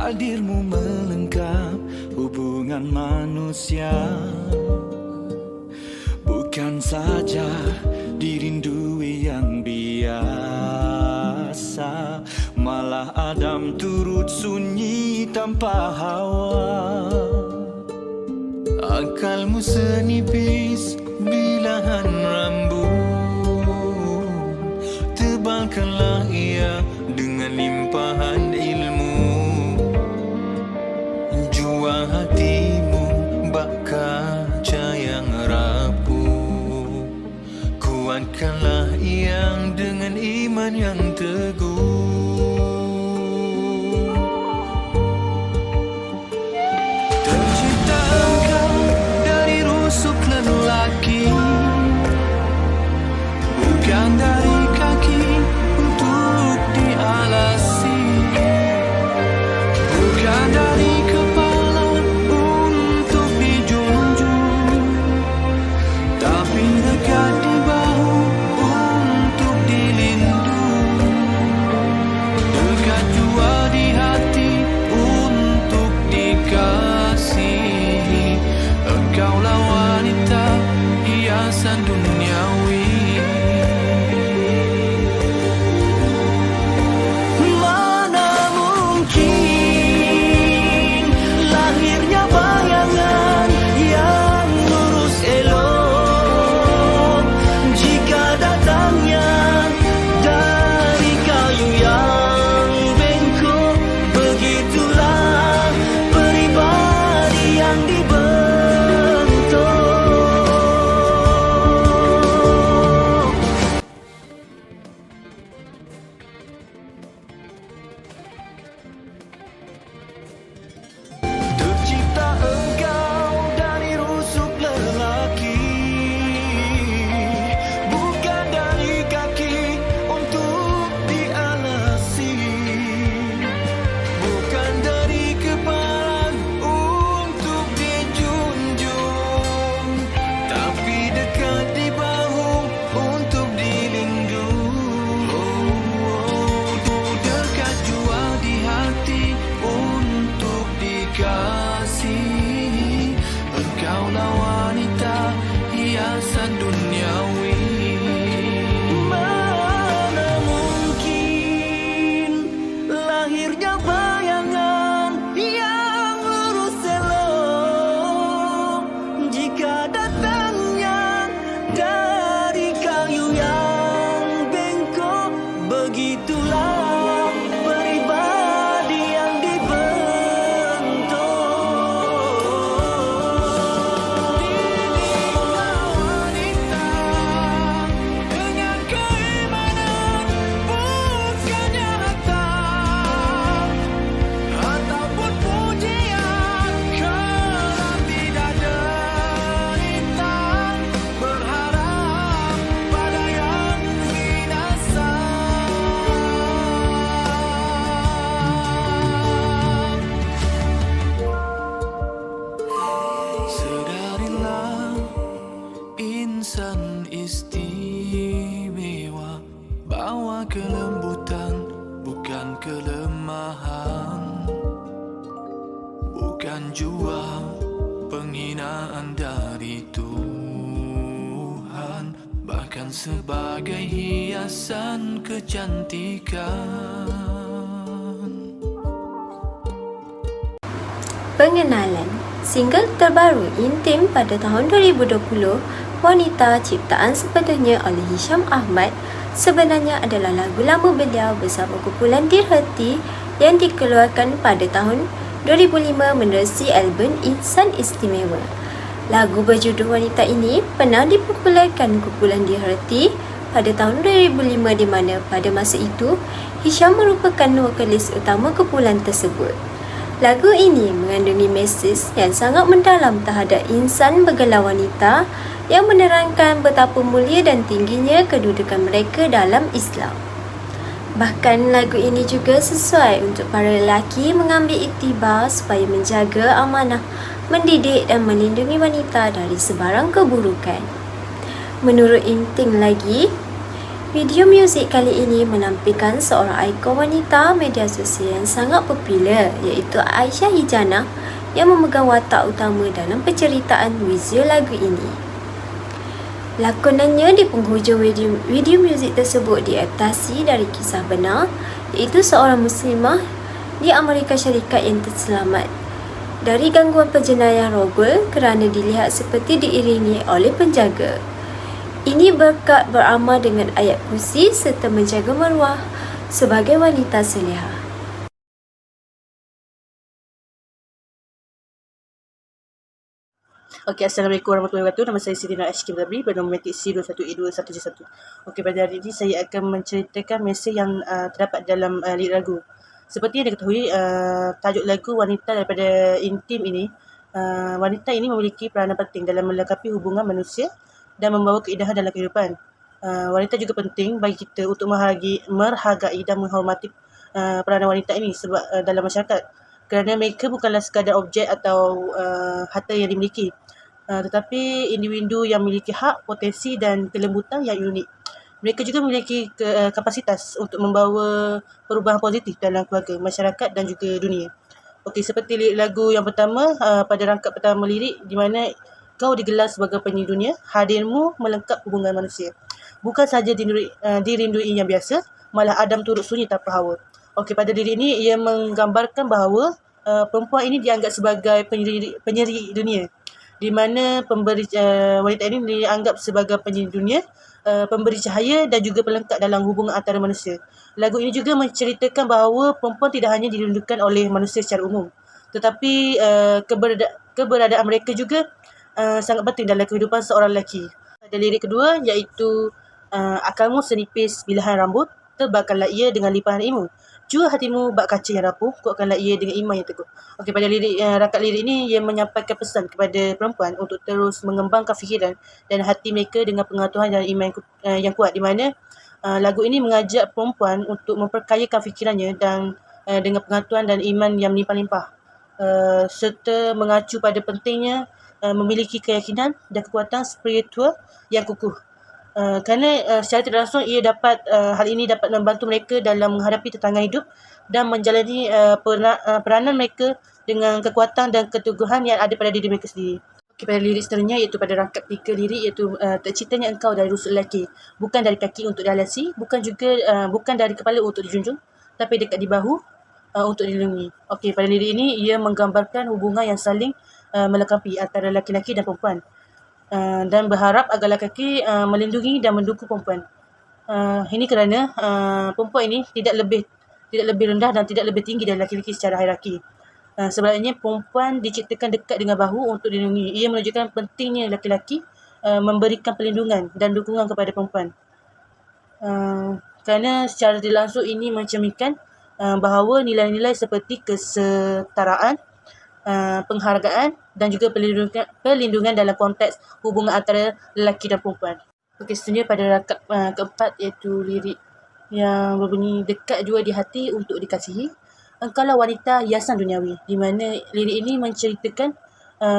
Hadirmu melengkap hubungan manusia, bukan saja dirindui yang biasa, malah Adam turut sunyi tanpa Hawa. Akalmu senipis bilahan rambut, tebalkanlah ia dengan limpahan ilmu. Jua hatimu bak kaca yang rapuh, kuatkanlah ia dengan iman yang teguh. Tercipta engkau dari rusuk lelaki, bukan dari kaki untuk dialasi, bukan dari kepala untuk dijunjung, tapi dekat di bahu untuk dilindung, dekat jua di hati untuk dikasihi. Engkaulah wanita hiasan duniawi. Mana mungkin lahirnya bayangan yang lurus elok jika datangnya dari kayu yang bengkok. Begitulah pribadi yang dibentuk. Tercipta engkau dari rusuk lelaki, bukan dari kaki untuk dialasi, bukan dari kepala untuk dijunjung, tapi dekat di bahu untuk dilindung. Dekat jua di hati untuk dikasihi. Engkaulah wanita hiasan duniawi. Mana mungkin lahirnya bayangan yang lurus elok jika datangnya dari kayu yang bengkok. Begitulah pribadi yang dibentuk. Dirilah wanita dengan keimanan, bukannya harta ataupun pujian, kerana tidak derita, berharap pada yang binasa. Sedarilah insan istimewa, bawa kelembutan bukan kelemahan, bukan jua penghinaan dari Tuhan, bahkan sebagai hiasan kecantikan. Pengenalan single terbaru Intim pada tahun 2020, Wanita ciptaan sepenuhnya oleh Hisham Ahmad, sebenarnya adalah lagu lama beliau bersama kumpulan Dear Hati yang dikeluarkan pada tahun 2005 menerusi album Insan Istimewa. Lagu berjudul Wanita ini pernah dipopularkan kumpulan Dear Hati pada tahun 2005, di mana pada masa itu Hisham merupakan vokalis utama kumpulan tersebut. Lagu ini mengandungi mesej yang sangat mendalam terhadap insan bergelar wanita, yang menerangkan betapa mulia dan tingginya kedudukan mereka dalam Islam. Bahkan lagu ini juga sesuai untuk para lelaki mengambil iktibar supaya menjaga amanah, mendidik dan melindungi wanita dari sebarang keburukan. Menurut Inting lagi, Video muzik kali ini menampilkan seorang ikon wanita media sosial yang sangat popular iaitu Aisyah Hijana yang memegang watak utama dalam penceritaan visual lagu ini. Lakonannya di penghujung video muzik tersebut diadaptasi dari kisah benar iaitu seorang muslimah di Amerika Syarikat yang terselamat dari gangguan penjenayah rogol kerana dilihat seperti diiringi oleh penjaga. Ini berkat beramal dengan ayat kursi serta menjaga maruah sebagai wanita solehah. Okey, Assalamualaikum warahmatullahi wabarakatuh. Nama saya Siti Nur Ashkim Zabri bernombor metik C2122171. Okey, pada hari ini saya akan menceritakan mesej yang terdapat dalam lirik lagu. Seperti yang diketahui, tajuk lagu Wanita daripada Intim ini, wanita ini memiliki peranan penting dalam melengkapi hubungan manusia dan membawa keindahan dalam kehidupan. Wanita juga penting bagi kita untuk menghargai dan menghormati peranan wanita ini sebab dalam masyarakat. Kerana mereka bukanlah sekadar objek atau harta yang dimiliki, tetapi individu yang memiliki hak, potensi dan kelembutan yang unik. Mereka juga memiliki kapasitas untuk membawa perubahan positif dalam keluarga, masyarakat dan juga dunia. Okey, seperti lirik lagu yang pertama, pada rangkap pertama lirik di mana kau digelar sebagai penyanyi dunia, hadirmu melengkap hubungan manusia. Bukan sahaja dirindui yang biasa, malah Adam turut sunyi tanpa Hawa. Okey, pada lirik ini ia menggambarkan bahawa perempuan ini dianggap sebagai penyeri dunia, di mana wanita ini dianggap sebagai penyeri dunia, pemberi cahaya dan juga pelengkap dalam hubungan antara manusia. Lagu ini juga menceritakan bahawa perempuan tidak hanya dirindukan oleh manusia secara umum, tetapi keberadaan mereka juga sangat penting dalam kehidupan seorang lelaki. Pada lirik kedua iaitu akalmu senipis bilahan rambut, tebalkanlah ia dengan lipahan ilmu. Jua hatimu bak kaca yang rapuh, kuatkanlah ia dengan iman yang teguh. Okey, pada rangkap lirik ini ia menyampaikan pesan kepada perempuan untuk terus mengembangkan fikiran dan hati mereka dengan pengetahuan dan iman yang kuat, di mana lagu ini mengajak perempuan untuk memperkayakan fikirannya dan dengan pengetahuan dan iman yang melimpah-limpah, serta mengacu pada pentingnya memiliki keyakinan dan kekuatan spiritual yang kukuh. Kerana secara tidak langsung hal ini dapat membantu mereka dalam menghadapi tantangan hidup dan menjalani peranan mereka dengan kekuatan dan keteguhan yang ada pada diri mereka sendiri. Okay, pada lirik seterusnya iaitu pada rangkap 3 lirik iaitu terciptanya engkau dari rusuk lelaki, bukan dari kaki untuk dialasi, bukan dari kepala untuk dijunjung, tapi dekat di bahu untuk dilindungi. Okey, pada lirik ini ia menggambarkan hubungan yang saling melengkapi antara lelaki-lelaki dan perempuan, dan berharap agar lelaki melindungi dan mendukung perempuan. Ini kerana perempuan ini tidak lebih rendah dan tidak lebih tinggi dari lelaki-lelaki secara hierarki. Sebenarnya perempuan diciptakan dekat dengan bahu untuk dilindungi. Ia menunjukkan pentingnya lelaki-lelaki memberikan perlindungan dan dukungan kepada perempuan. Kerana secara tidak langsung ini mencerminkan bahawa nilai-nilai seperti kesetaraan, penghargaan dan juga perlindungan dalam konteks hubungan antara lelaki dan perempuan. Okey, seterusnya pada rangkap keempat iaitu lirik yang berbunyi dekat jua di hati untuk dikasihi, engkaulah wanita hiasan duniawi, di mana lirik ini menceritakan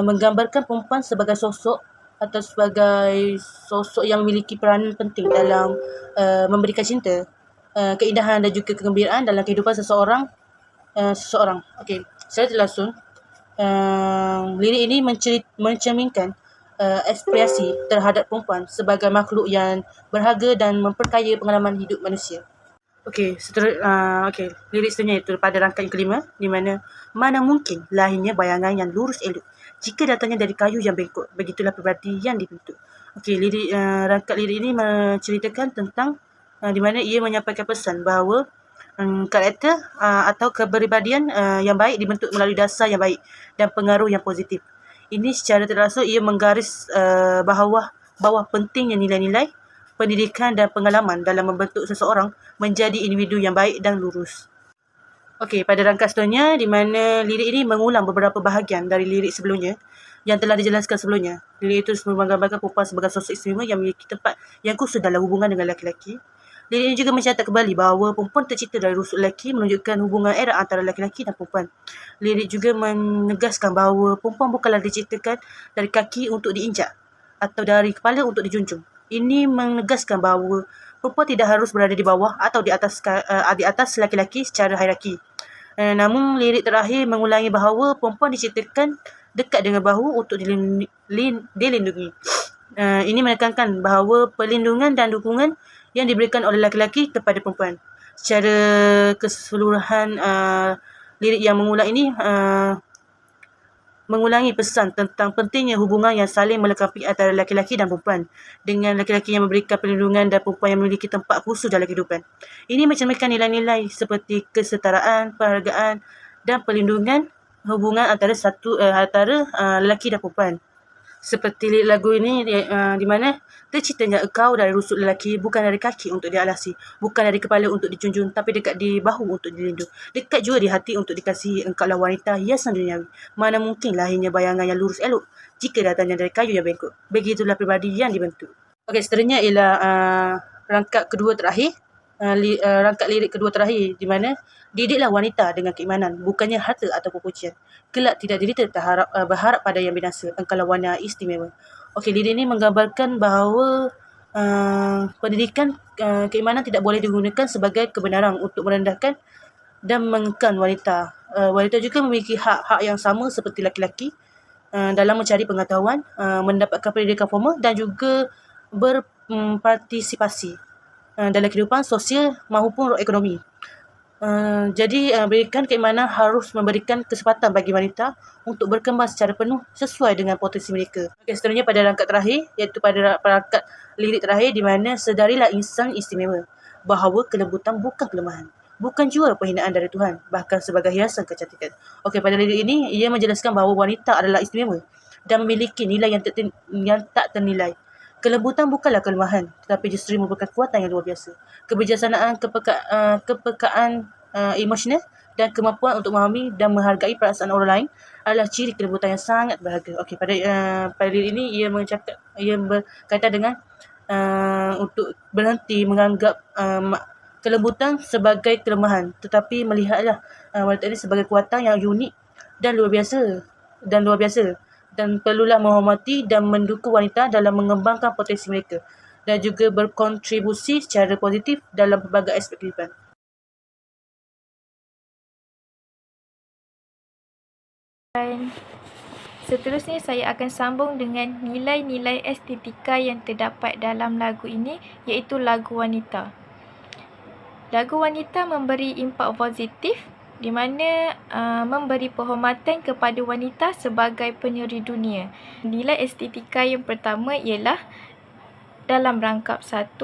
menggambarkan perempuan sebagai sosok atau sebagai sosok yang memiliki peranan penting dalam memberikan cinta, keindahan dan juga kegembiraan dalam kehidupan seseorang. Okey, secara tidak langsung lirik ini mencerminkan ekspresi terhadap perempuan sebagai makhluk yang berharga dan memperkaya pengalaman hidup manusia. Okey, lirik seterusnya iaitu pada rangkaian kelima, di mana mungkin lahirnya bayangan yang lurus elok jika datangnya dari kayu yang bengkok, begitulah peribadi yang dibentuk. Okey, rangkap lirik ini menceritakan tentang di mana ia menyampaikan pesan bahawa karakter atau kepribadian yang baik dibentuk melalui dasar yang baik dan pengaruh yang positif. Ini secara tidak langsung ia menggaris bawah pentingnya nilai-nilai, pendidikan dan pengalaman dalam membentuk seseorang menjadi individu yang baik dan lurus. Okey, pada rangkap seterusnya di mana lirik ini mengulang beberapa bahagian dari lirik sebelumnya yang telah dijelaskan sebelumnya. Lirik itu menggambarkan perempuan sebagai sosok istimewa yang memiliki tempat yang khusus dalam hubungan dengan lelaki-lelaki. Lirik ini juga mencatat kembali bahawa perempuan tercipta dari rusuk lelaki, menunjukkan hubungan erat antara lelaki-lelaki dan perempuan. Lirik juga menegaskan bahawa perempuan bukanlah diciptakan dari kaki untuk diinjak atau dari kepala untuk dijunjung. Ini menegaskan bahawa perempuan tidak harus berada di bawah atau di atas lelaki-lelaki secara hierarki. Namun lirik terakhir mengulangi bahawa perempuan diciptakan dekat dengan bahu untuk dilindungi. Ini menekankan bahawa perlindungan dan dukungan yang diberikan oleh lelaki-lelaki kepada perempuan. Secara keseluruhan, lirik yang mengulang ini mengulangi pesan tentang pentingnya hubungan yang saling melengkapi antara lelaki-lelaki dan perempuan, dengan lelaki-lelaki yang memberikan perlindungan dan perempuan yang memiliki tempat khusus dalam kehidupan. Ini mencerminkan nilai-nilai seperti kesetaraan, penghargaan dan perlindungan hubungan antara lelaki dan perempuan. Seperti lirik lagu ini di mana terciptanya engkau dari rusuk lelaki, bukan dari kaki untuk dialasi, bukan dari kepala untuk dijunjung, tapi dekat di bahu untuk dilindung, dekat juga di hati untuk dikasihi. Engkaulah wanita hiasan duniawi, mana mungkin lahirnya bayangan yang lurus elok jika datangnya dari kayu yang bengkok. Begitulah pribadi yang dibentuk. Okey, seterusnya ialah rangkap lirik kedua terakhir di mana didiklah wanita dengan keimanan, bukannya harta atau pujian. Kelak tidak dirita berharap pada yang binasa. Engkaulah wanita istimewa. Okey, lirik ini menggambarkan bahawa pendidikan keimanan tidak boleh digunakan sebagai kebenaran untuk merendahkan dan mengekang wanita. Wanita juga memiliki hak-hak yang sama seperti lelaki-lelaki dalam mencari pengetahuan, mendapatkan pendidikan formal dan juga berpartisipasi dalam kehidupan sosial maupun ekonomi. Jadi pendidikan keimanan harus memberikan kesempatan bagi wanita untuk berkembang secara penuh sesuai dengan potensi mereka. Okay, seterusnya pada rangkap terakhir, iaitu pada rangkap lirik terakhir di mana sedarilah insan istimewa, bahawa kelembutan bukan kelemahan, bukan juga penghinaan dari Tuhan, bahkan sebagai hiasan kecantikan. Okey, pada lirik ini ia menjelaskan bahawa wanita adalah istimewa dan memiliki nilai yang tak ternilai. Kelembutan bukanlah kelemahan, tetapi justru merupakan kekuatan yang luar biasa. Kebijaksanaan, kepekaan emosional dan kemampuan untuk memahami dan menghargai perasaan orang lain adalah ciri kelembutan yang sangat berharga. Okey, pada lirik ini ia berkaitan dengan untuk berhenti menganggap kelembutan sebagai kelemahan, tetapi melihatlah wanita ini sebagai kekuatan yang unik dan luar biasa dan perlulah menghormati dan mendukung wanita dalam mengembangkan potensi mereka dan juga berkontribusi secara positif dalam pelbagai aspek kehidupan. Dan seterusnya saya akan sambung dengan nilai-nilai estetika yang terdapat dalam lagu ini, iaitu lagu wanita. Lagu wanita memberi impak positif di mana memberi penghormatan kepada wanita sebagai penyeri dunia. Nilai estetika yang pertama ialah dalam rangkap 1,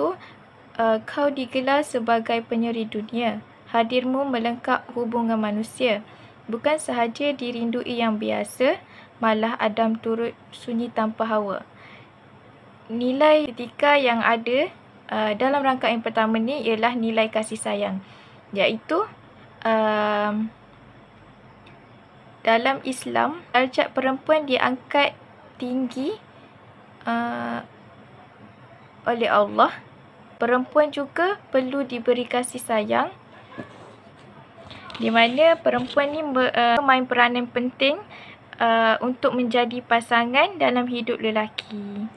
kau digelar sebagai penyeri dunia. Hadirmu melengkap hubungan manusia. Bukan sahaja dirindui yang biasa, malah Adam turut sunyi tanpa Hawa. Nilai estetika yang ada dalam rangkap yang pertama ni ialah nilai kasih sayang, iaitu dalam Islam, darjat perempuan diangkat tinggi oleh Allah. Perempuan juga perlu diberi kasih sayang, di mana perempuan ni main peranan penting untuk menjadi pasangan dalam hidup lelaki.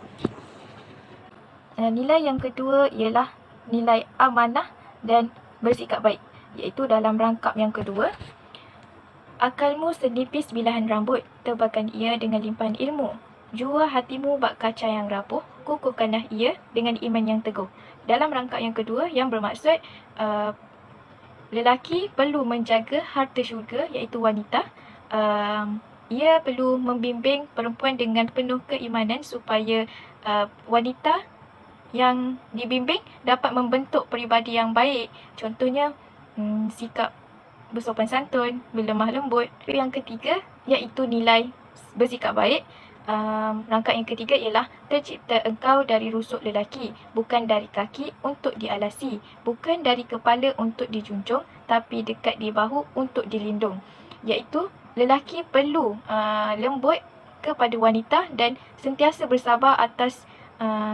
Nilai yang kedua ialah nilai amanah dan bersikap baik, iaitu dalam rangkap yang kedua, akalmu senipis bilahan rambut, tebalkan ia dengan limpahan ilmu. Jua hatimu bak kaca yang rapuh, kukuhkanlah ia dengan iman yang teguh. Dalam rangkap yang kedua, yang bermaksud lelaki perlu menjaga harta syurga, iaitu wanita. Ia perlu membimbing perempuan dengan penuh keimanan supaya wanita yang dibimbing dapat membentuk peribadi yang baik. Contohnya sikap bersopan santun, berlemah lembut. Yang ketiga iaitu nilai bersikap baik. Rangkap yang ketiga ialah tercipta engkau dari rusuk lelaki, bukan dari kaki untuk dialasi, bukan dari kepala untuk dijunjung, tapi dekat di bahu untuk dilindung. Iaitu lelaki perlu lembut kepada wanita dan sentiasa bersabar atas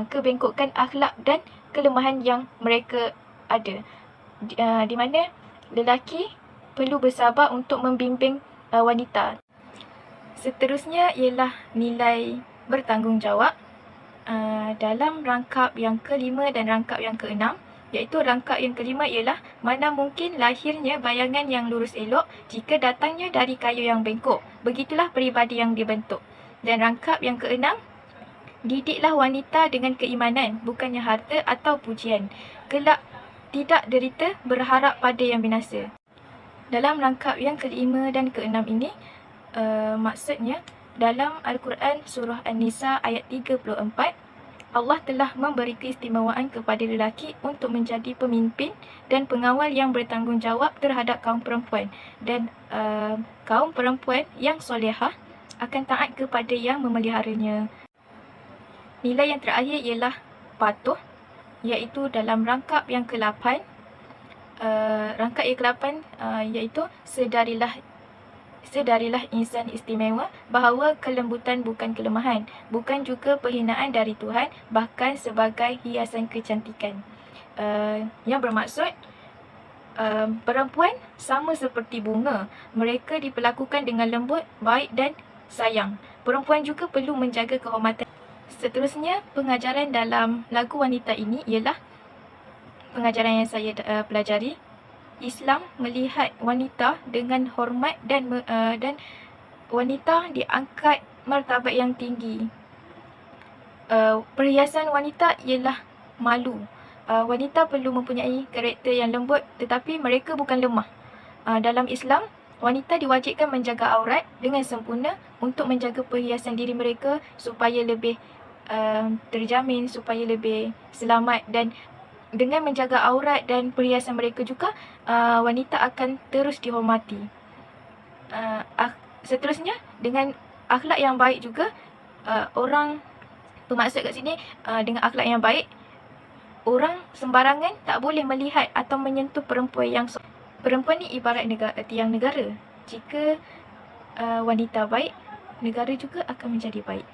kebengkokan akhlak dan kelemahan yang mereka ada. Di mana lelaki perlu bersabar untuk membimbing wanita. Seterusnya ialah nilai bertanggungjawab. Dalam rangkap yang kelima dan rangkap yang keenam, Iaitu rangkap yang kelima ialah mana mungkin lahirnya bayangan yang lurus elok jika datangnya dari kayu yang bengkok. Begitulah peribadi yang dibentuk. Dan rangkap yang keenam, didiklah wanita dengan keimanan, bukannya harta atau pujian. Kelak tidak derita berharap pada yang binasa. Dalam rangkap yang kelima dan keenam ini, maksudnya dalam Al-Quran surah An-Nisa ayat 34, Allah telah memberi keistimewaan kepada lelaki untuk menjadi pemimpin dan pengawal yang bertanggungjawab terhadap kaum perempuan. Dan kaum perempuan yang solehah akan taat kepada yang memeliharanya. Nilai yang terakhir ialah patuh, iaitu dalam rangkap yang ke-8. Rangkap yang ke-8 iaitu sedarilah insan istimewa bahawa kelembutan bukan kelemahan, bukan juga penghinaan dari Tuhan, bahkan sebagai hiasan kecantikan. Yang bermaksud perempuan sama seperti bunga, mereka diperlakukan dengan lembut, baik dan sayang. Perempuan juga perlu menjaga kehormatan. Seterusnya, pengajaran dalam lagu wanita ini ialah pengajaran yang saya pelajari. Islam melihat wanita dengan hormat dan wanita diangkat martabat yang tinggi. Perhiasan wanita ialah malu. Wanita perlu mempunyai karakter yang lembut, tetapi mereka bukan lemah. Dalam Islam, wanita diwajibkan menjaga aurat dengan sempurna untuk menjaga perhiasan diri mereka supaya lebih terjamin, supaya lebih selamat. Dan dengan menjaga aurat dan perhiasan mereka juga, wanita akan terus dihormati. Seterusnya, dengan akhlak yang baik juga, bermaksud kat sini, dengan akhlak yang baik, orang sembarangan tak boleh melihat atau menyentuh perempuan yang perempuan ni ibarat tiang negara. Jika wanita baik, negara juga akan menjadi baik.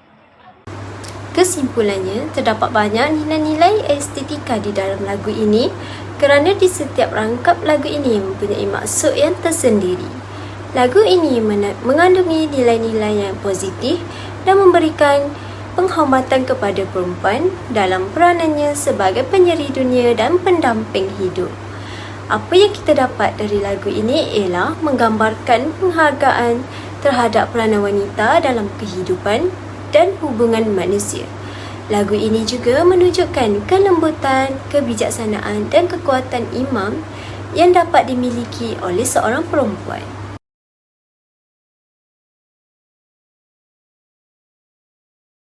Kesimpulannya, terdapat banyak nilai-nilai estetika di dalam lagu ini kerana di setiap rangkap lagu ini mempunyai maksud yang tersendiri. Lagu ini mengandungi nilai-nilai yang positif dan memberikan penghormatan kepada perempuan dalam peranannya sebagai penyeri dunia dan pendamping hidup. Apa yang kita dapat dari lagu ini ialah menggambarkan penghargaan terhadap peranan wanita dalam kehidupan dan hubungan manusia. Lagu ini juga menunjukkan kelembutan, kebijaksanaan dan kekuatan imam yang dapat dimiliki oleh seorang perempuan.